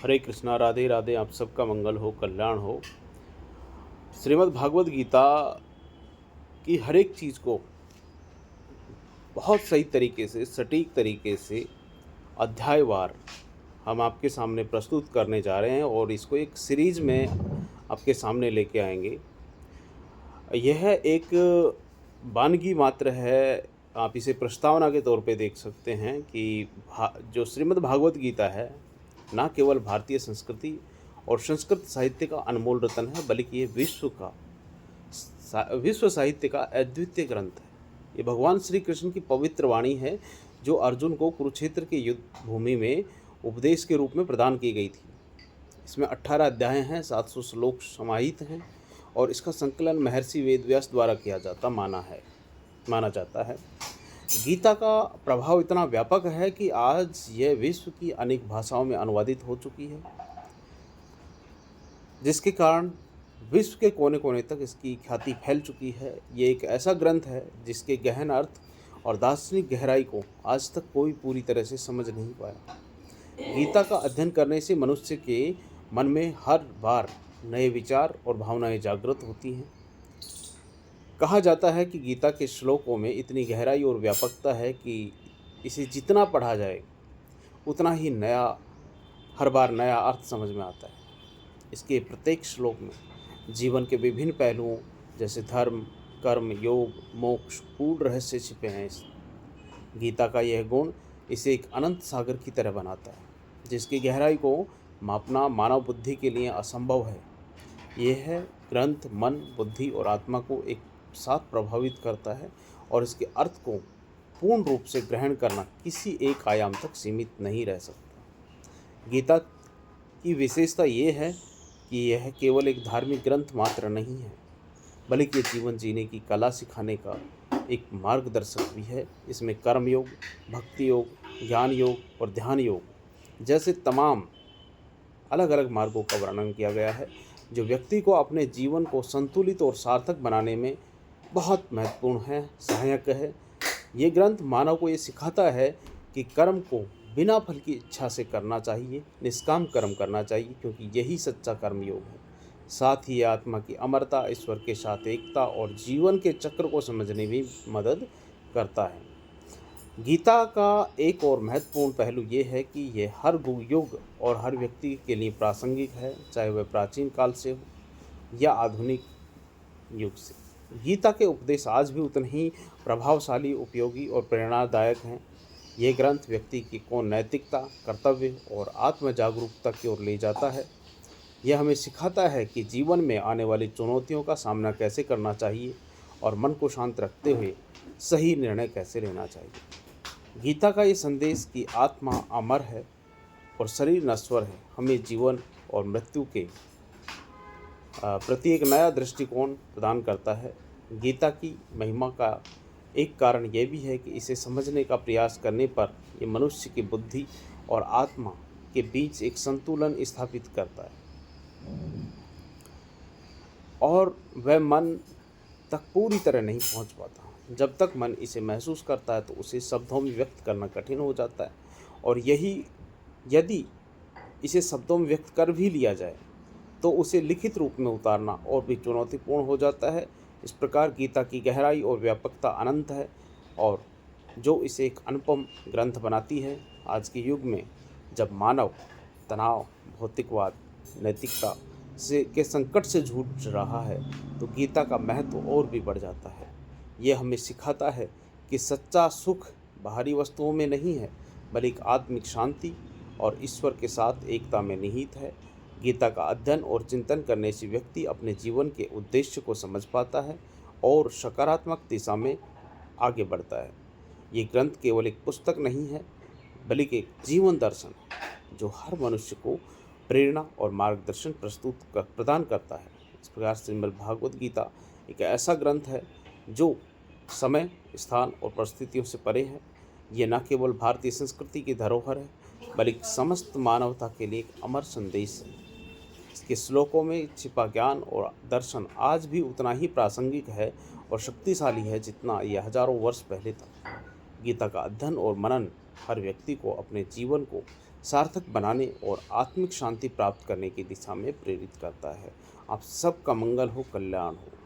हरे कृष्णा, राधे राधे। आप सबका मंगल हो, कल्याण हो। श्रीमद् भागवत गीता की हर एक चीज़ को बहुत सही तरीके से, सटीक तरीके से अध्यायवार हम आपके सामने प्रस्तुत करने जा रहे हैं और इसको एक सीरीज में आपके सामने लेके आएंगे। यह एक वानगी मात्र है, आप इसे प्रस्तावना के तौर पे देख सकते हैं कि जो श्रीमद् भागवत गीता है, ना केवल भारतीय संस्कृति और संस्कृत साहित्य का अनमोल रत्न है, बल्कि ये विश्व साहित्य का अद्वितीय ग्रंथ है। ये भगवान श्री कृष्ण की पवित्र वाणी है, जो अर्जुन को कुरुक्षेत्र के युद्ध भूमि में उपदेश के रूप में प्रदान की गई थी। इसमें 18 अध्याय हैं, 700 श्लोक समाहित हैं और इसका संकलन महर्षि वेदव्यास द्वारा माना जाता है। गीता का प्रभाव इतना व्यापक है कि आज यह विश्व की अनेक भाषाओं में अनुवादित हो चुकी है, जिसके कारण विश्व के कोने कोने तक इसकी ख्याति फैल चुकी है। ये एक ऐसा ग्रंथ है जिसके गहन अर्थ और दार्शनिक गहराई को आज तक कोई पूरी तरह से समझ नहीं पाया। गीता का अध्ययन करने से मनुष्य के मन में हर बार नए विचार और भावनाएं जागृत होती हैं। कहा जाता है कि गीता के श्लोकों में इतनी गहराई और व्यापकता है कि इसे जितना पढ़ा जाए उतना ही हर बार नया अर्थ समझ में आता है। इसके प्रत्येक श्लोक में जीवन के विभिन्न पहलुओं जैसे धर्म, कर्म, योग, मोक्ष पूर्ण रहस्य छिपे हैं। इस गीता का यह गुण इसे एक अनंत सागर की तरह बनाता है, जिसकी गहराई को मापना मानव बुद्धि के लिए असंभव है। यह है ग्रंथ मन, बुद्धि और आत्मा को एक साथ प्रभावित करता है और इसके अर्थ को पूर्ण रूप से ग्रहण करना किसी एक आयाम तक सीमित नहीं रह सकता। गीता की विशेषता ये है कि यह केवल एक धार्मिक ग्रंथ मात्र नहीं है, बल्कि जीवन जीने की कला सिखाने का एक मार्गदर्शक भी है। इसमें कर्म योग, भक्ति योग, ज्ञान योग और ध्यान योग जैसे तमाम अलग अलग मार्गों का वर्णन किया गया है, जो व्यक्ति को अपने जीवन को संतुलित और सार्थक बनाने में बहुत महत्वपूर्ण है, सहायक है। ये ग्रंथ मानव को ये सिखाता है कि कर्म को बिना फल की इच्छा से करना चाहिए, निष्काम कर्म करना चाहिए, क्योंकि यही सच्चा कर्म योग है। साथ ही आत्मा की अमरता, ईश्वर के साथ एकता और जीवन के चक्र को समझने में मदद करता है। गीता का एक और महत्वपूर्ण पहलू ये है कि ये हर युग और हर व्यक्ति के लिए प्रासंगिक है, चाहे वह प्राचीन काल से हो या आधुनिक युग से। गीता के उपदेश आज भी उतने ही प्रभावशाली, उपयोगी और प्रेरणादायक हैं। ये ग्रंथ व्यक्ति को नैतिकता, कर्तव्य और आत्म जागरूकता की ओर ले जाता है। यह हमें सिखाता है कि जीवन में आने वाली चुनौतियों का सामना कैसे करना चाहिए और मन को शांत रखते हुए सही निर्णय कैसे लेना चाहिए। गीता का ये संदेश कि आत्मा अमर है और शरीर नश्वर है, हमें जीवन और मृत्यु के प्रति एक नया दृष्टिकोण प्रदान करता है। गीता की महिमा का एक कारण यह भी है कि इसे समझने का प्रयास करने पर यह मनुष्य की बुद्धि और आत्मा के बीच एक संतुलन स्थापित करता है और वह मन तक पूरी तरह नहीं पहुंच पाता। जब तक मन इसे महसूस करता है तो उसे शब्दों में व्यक्त करना कठिन हो जाता है, और यदि इसे शब्दों में व्यक्त कर भी लिया जाए तो उसे लिखित रूप में उतारना और भी चुनौतीपूर्ण हो जाता है। इस प्रकार गीता की गहराई और व्यापकता अनंत है, और जो इसे एक अनुपम ग्रंथ बनाती है। आज के युग में जब मानव तनाव, भौतिकवाद, नैतिकता के संकट से जूझ रहा है, तो गीता का महत्व और भी बढ़ जाता है। यह हमें सिखाता है कि सच्चा सुख बाहरी वस्तुओं में नहीं है, बल्कि आत्मिक शांति और ईश्वर के साथ एकता में निहित है। गीता का अध्ययन और चिंतन करने से व्यक्ति अपने जीवन के उद्देश्य को समझ पाता है और सकारात्मक दिशा में आगे बढ़ता है। ये ग्रंथ केवल एक पुस्तक नहीं है, बल्कि एक जीवन दर्शन है, जो हर मनुष्य को प्रेरणा और मार्गदर्शन प्रदान करता है। इस प्रकार श्रीमद् भागवत गीता एक ऐसा ग्रंथ है जो समय, स्थान और परिस्थितियों से परे है। ये न केवल भारतीय संस्कृति की धरोहर है, बल्कि समस्त मानवता के लिए एक अमर संदेश है। इसके श्लोकों में छिपा ज्ञान और दर्शन आज भी उतना ही प्रासंगिक है और शक्तिशाली है जितना यह हजारों वर्ष पहले था। गीता का अध्ययन और मनन हर व्यक्ति को अपने जीवन को सार्थक बनाने और आत्मिक शांति प्राप्त करने की दिशा में प्रेरित करता है। आप सबका मंगल हो, कल्याण हो।